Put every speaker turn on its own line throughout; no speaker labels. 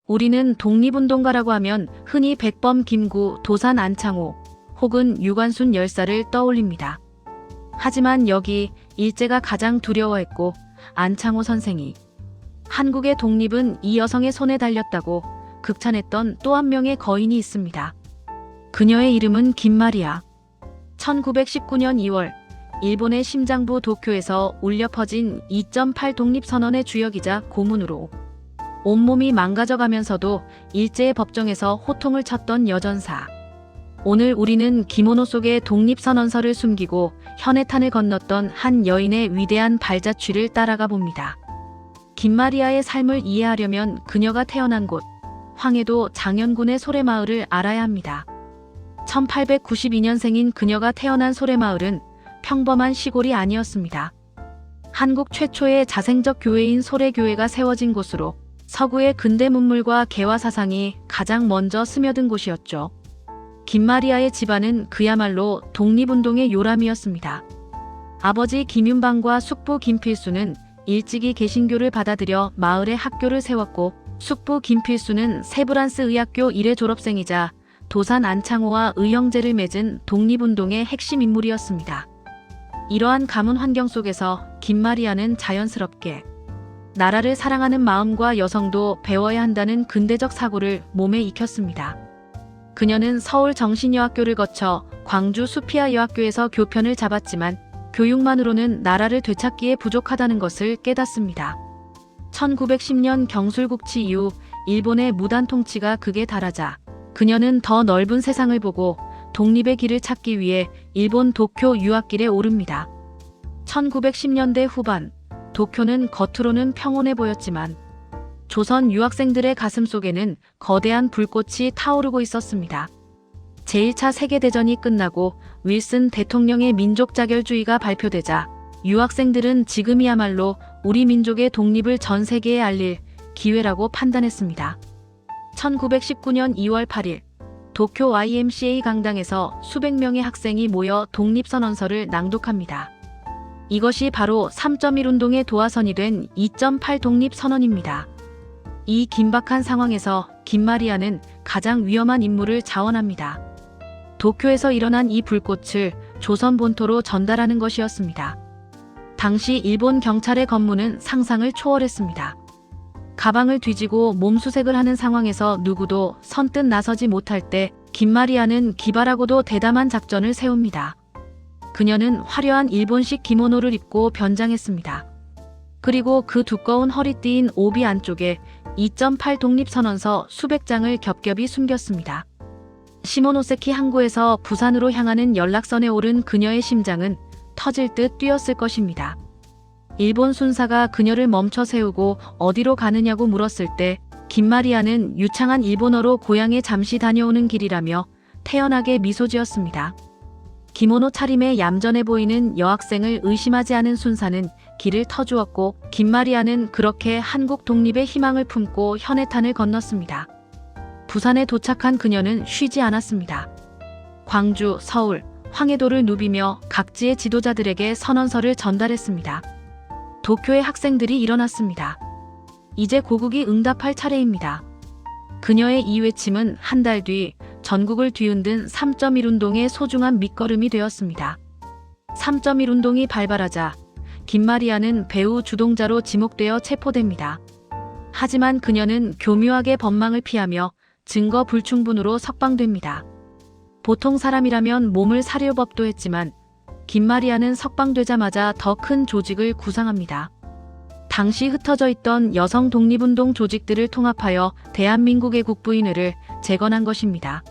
우리는 독립운동가라고 하면 흔히 백범 김구, 도산 안창호 혹은 유관순 열사를 떠올립니다. 하지만 여기 일제가 가장 두려워했고 안창호 선생이 한국의 독립은 이 여성의 손에 달렸다고 극찬했던 또 한 명의 거인이 있습니다. 그녀의 이름은 김마리아. 1919년 2월 일본의 심장부 도쿄에서 울려 퍼진 2.8 독립선언의 주역이자 고문으로 온몸이 망가져가면서도 일제의 법정에서 호통을 쳤던 여전사. 오늘 우리는 기모노 속에 독립선언서를 숨기고 현해탄을 건넜던 한 여인의 위대한 발자취를 따라가 봅니다. 김마리아의 삶을 이해하려면 그녀가 태어난 곳 황해도 장현군의 소래마을을 알아야 합니다. 1892년생인 그녀가 태어난 소래마을은 평범한 시골이 아니었습니다. 한국 최초의 자생적 교회인 소래교회가 세워진 곳으로 서구의 근대 문물과 개화 사상이 가장 먼저 스며든 곳이었죠. 김마리아의 집안은 그야말로 독립운동의 요람이었습니다. 아버지 김윤방과 숙부 김필수는 일찍이 개신교를 받아들여 마을에 학교를 세웠고, 숙부 김필수는 세브란스 의학교 1회 졸업생이자 도산 안창호와 의형제를 맺은 독립운동의 핵심 인물이었습니다. 이러한 가문 환경 속에서 김마리아는 자연스럽게 나라를 사랑하는 마음과 여성도 배워야 한다는 근대적 사고를 몸에 익혔습니다. 그녀는 서울 정신여학교를 거쳐 광주 수피아 여학교에서 교편을 잡았지만 교육만으로는 나라를 되찾기에 부족하다는 것을 깨닫습니다. 1910년 경술국치 이후 일본의 무단 통치가 극에 달하자 그녀는 더 넓은 세상을 보고 독립의 길을 찾기 위해 일본 도쿄 유학길에 오릅니다. 1910년대 후반 도쿄는 겉으로는 평온해 보였지만 조선 유학생들의 가슴 속에는 거대한 불꽃이 타오르고 있었습니다. 제1차 세계대전이 끝나고 윌슨 대통령의 민족 자결주의가 발표되자 유학생들은 지금이야말로 우리 민족의 독립을 전 세계에 알릴 기회라고 판단했습니다. 1919년 2월 8일 도쿄 YMCA 강당에서 수백 명의 학생이 모여 독립선언서를 낭독합니다. 이것이 바로 3.1 운동의 도화선이 된 2.8 독립선언입니다. 이 긴박한 상황에서 김마리아는 가장 위험한 임무를 자원합니다. 도쿄에서 일어난 이 불꽃을 조선 본토로 전달하는 것이었습니다. 당시 일본 경찰의 권무는 상상을 초월했습니다. 가방을 뒤지고 몸수색을 하는 상황에서 누구도 선뜻 나서지 못할 때 김마리아는 기발하고도 대담한 작전을 세웁니다. 그녀는 화려한 일본식 기모노를 입고 변장했습니다. 그리고 그 두꺼운 허리띠인 오비 안쪽에 2.8 독립선언서 수백 장을 겹겹이 숨겼습니다. 시모노세키 항구에서 부산으로 향하는 연락선에 오른 그녀의 심장은 터질 듯 뛰었을 것입니다. 일본 순사가 그녀를 멈춰 세우고 어디로 가느냐고 물었을 때 김마리아는 유창한 일본어로 고향에 잠시 다녀오는 길이라며 태연하게 미소 지었습니다. 기모노 차림에 얌전해 보이는 여학생을 의심하지 않은 순사는 길을 터주었고 김마리아는 그렇게 한국 독립의 희망을 품고 현해탄을 건넜습니다. 부산에 도착한 그녀는 쉬지 않았습니다. 광주, 서울, 황해도를 누비며 각지의 지도자들에게 선언서를 전달했습니다. 도쿄의 학생들이 일어났습니다. 이제 고국이 응답할 차례입니다. 그녀의 이 외침은 한 달 뒤 전국을 뒤흔든 3.1 운동의 소중한 밑거름이 되었습니다. 3.1 운동이 발발하자 김마리아는 배후 주동자로 지목되어 체포됩니다. 하지만 그녀는 교묘하게 법망을 피하며 증거 불충분으로 석방됩니다. 보통 사람이라면 몸을 사릴 법도 했지만 김마리아는 석방되자마자 더 큰 조직을 구상합니다. 당시 흩어져 있던 여성 독립운동 조직들을 통합하여 대한민국 애국부인회를 재건한 것입니다.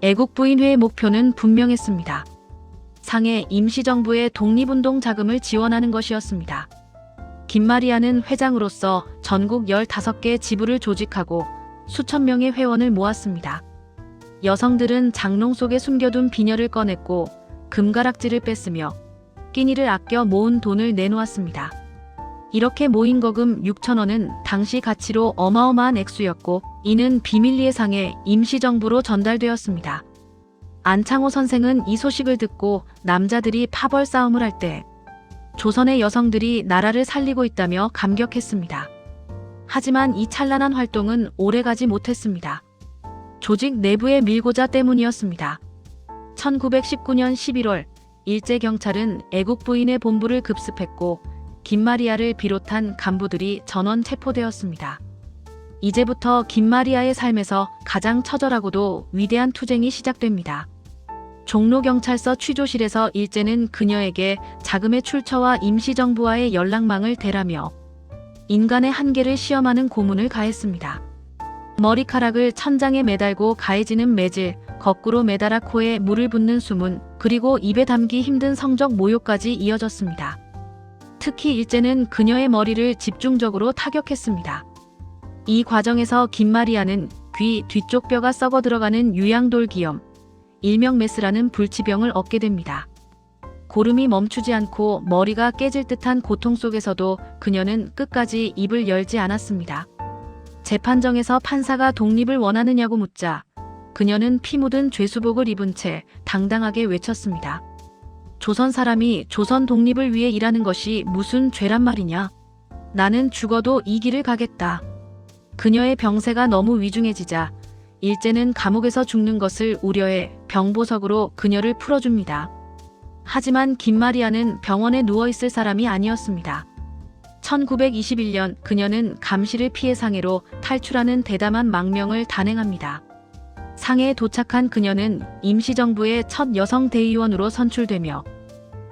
애국부인회의 목표는 분명했습니다. 상해 임시정부의 독립운동 자금을 지원하는 것이었습니다. 김마리아는 회장으로서 전국 15개 지부를 조직하고 수천 명의 회원을 모았습니다. 여성들은 장롱 속에 숨겨둔 비녀를 꺼냈고 금가락지를 뺐으며 끼니를 아껴 모은 돈을 내놓았습니다. 이렇게 모인 거금 6,000원은 당시 가치로 어마어마한 액수였고 이는 비밀리에 상해 임시정부로 전달되었습니다. 안창호 선생은 이 소식을 듣고 남자들이 파벌 싸움을 할 때 조선의 여성들이 나라를 살리고 있다며 감격했습니다. 하지만 이 찬란한 활동은 오래가지 못했습니다. 조직 내부의 밀고자 때문이었습니다. 1919년 11월 일제경찰은 애국 부인의 본부를 급습했고 김마리아를 비롯한 간부들이 전원 체포되었습니다. 이제부터 김마리아의 삶에서 가장 처절하고도 위대한 투쟁이 시작됩니다. 종로경찰서 취조실에서 일제는 그녀에게 자금의 출처와 임시정부와의 연락망을 대라며 인간의 한계를 시험하는 고문을 가했습니다. 머리카락을 천장에 매달고 가해지는 매질, 거꾸로 매달아 코에 물을 붓는 수문, 그리고 입에 담기 힘든 성적 모욕까지 이어졌습니다. 특히 일제는 그녀의 머리를 집중적으로 타격했습니다. 이 과정에서 김마리아는 귀 뒤쪽 뼈가 썩어 들어가는 유양돌기염, 일명 메스라는 불치병을 얻게 됩니다. 고름이 멈추지 않고 머리가 깨질 듯한 고통 속에서도 그녀는 끝까지 입을 열지 않았습니다. 재판정에서 판사가 독립을 원하느냐고 묻자 그녀는 피 묻은 죄수복을 입은 채 당당하게 외쳤습니다. 조선 사람이 조선 독립을 위해 일하는 것이 무슨 죄란 말이냐. 나는 죽어도 이 길을 가겠다. 그녀의 병세가 너무 위중해지자 일제는 감옥에서 죽는 것을 우려해 병보석으로 그녀를 풀어줍니다. 하지만 김마리아는 병원에 누워있을 사람이 아니었습니다. 1921년 그녀는 감시를 피해 상해로 탈출하는 대담한 망명을 단행합니다. 상해에 도착한 그녀는 임시정부의 첫 여성 대의원으로 선출되며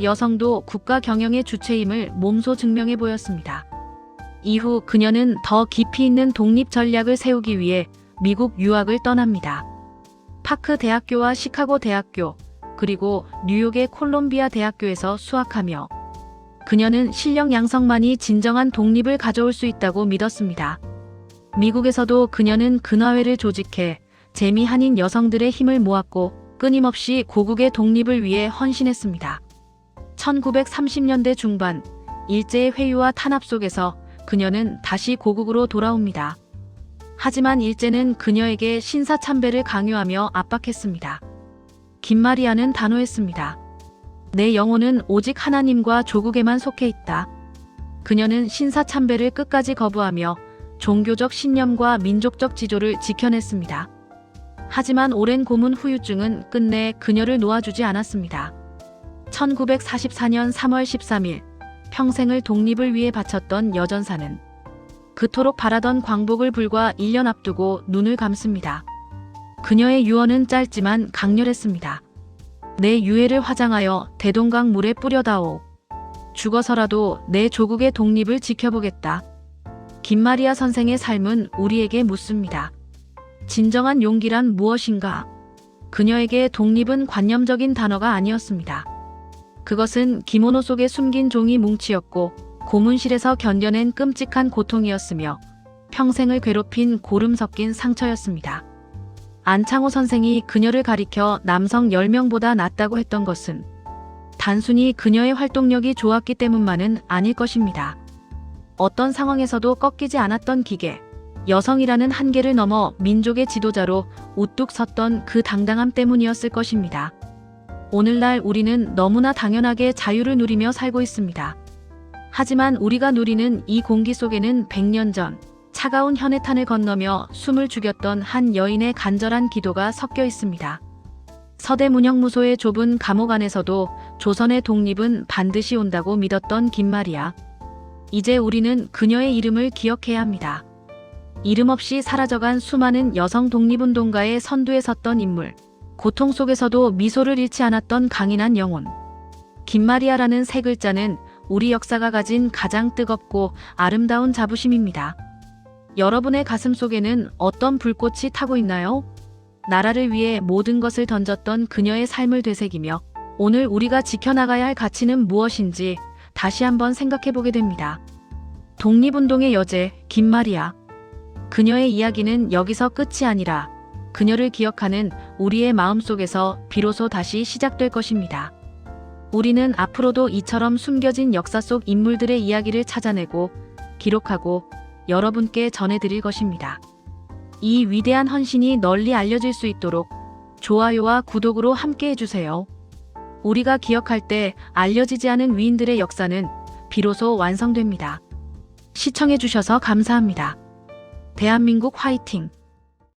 여성도 국가 경영의 주체임을 몸소 증명해 보였습니다. 이후 그녀는 더 깊이 있는 독립 전략을 세우기 위해 미국 유학을 떠납니다. 파크 대학교와 시카고 대학교, 그리고 뉴욕의 콜롬비아 대학교에서 수학하며 그녀는 실력 양성만이 진정한 독립을 가져올 수 있다고 믿었습니다. 미국에서도 그녀는 근화회를 조직해 재미 한인 여성들의 힘을 모았고 끊임없이 고국의 독립을 위해 헌신했습니다. 1930년대 중반 일제의 회유와 탄압 속에서 그녀는 다시 고국으로 돌아옵니다. 하지만 일제는 그녀에게 신사참배를 강요하며 압박했습니다. 김마리아는 단호했습니다. 내 영혼은 오직 하나님과 조국에만 속해 있다. 그녀는 신사참배를 끝까지 거부하며 종교적 신념과 민족적 지조를 지켜냈습니다. 하지만 오랜 고문 후유증은 끝내 그녀를 놓아주지 않았습니다. 1944년 3월 13일 평생을 독립을 위해 바쳤던 여전사는 그토록 바라던 광복을 불과 1년 앞두고 눈을 감습니다. 그녀의 유언은 짧지만 강렬했습니다. 내 유해를 화장하여 대동강 물에 뿌려다오. 죽어서라도 내 조국의 독립을 지켜보겠다. 김마리아 선생의 삶은 우리에게 묻습니다. 진정한 용기란 무엇인가? 그녀에게 독립은 관념적인 단어가 아니었습니다. 그것은 기모노 속에 숨긴 종이 뭉치였고 고문실에서 견뎌낸 끔찍한 고통이었으며 평생을 괴롭힌 고름 섞인 상처였습니다. 안창호 선생이 그녀를 가리켜 남성 10명보다 낫다고 했던 것은 단순히 그녀의 활동력이 좋았기 때문만은 아닐 것입니다. 어떤 상황에서도 꺾이지 않았던 기계, 여성이라는 한계를 넘어 민족의 지도자로 우뚝 섰던 그 당당함 때문이었을 것입니다. 오늘날 우리는 너무나 당연하게 자유를 누리며 살고 있습니다. 하지만 우리가 누리는 이 공기 속에는 100년 전 차가운 현해탄을 건너며 숨을 죽였던 한 여인의 간절한 기도가 섞여 있습니다. 서대문형무소의 좁은 감옥 안에서도 조선의 독립은 반드시 온다고 믿었던 김마리아. 이제 우리는 그녀의 이름을 기억해야 합니다. 이름 없이 사라져간 수많은 여성 독립운동가의 선두에 섰던 인물. 고통 속에서도 미소를 잃지 않았던 강인한 영혼. 김마리아라는 세 글자는 우리 역사가 가진 가장 뜨겁고 아름다운 자부심입니다. 여러분의 가슴 속에는 어떤 불꽃이 타고 있나요? 나라를 위해 모든 것을 던졌던 그녀의 삶을 되새기며 오늘 우리가 지켜나가야 할 가치는 무엇인지 다시 한번 생각해보게 됩니다. 독립운동의 여제 김마리아. 그녀의 이야기는 여기서 끝이 아니라 그녀를 기억하는 우리의 마음속에서 비로소 다시 시작될 것입니다. 우리는 앞으로도 이처럼 숨겨진 역사 속 인물들의 이야기를 찾아내고 기록하고 여러분께 전해드릴 것입니다. 이 위대한 헌신이 널리 알려질 수 있도록 좋아요와 구독으로 함께 해주세요. 우리가 기억할 때 알려지지 않은 위인들의 역사는 비로소 완성됩니다. 시청해주셔서 감사합니다. 대한민국 화이팅!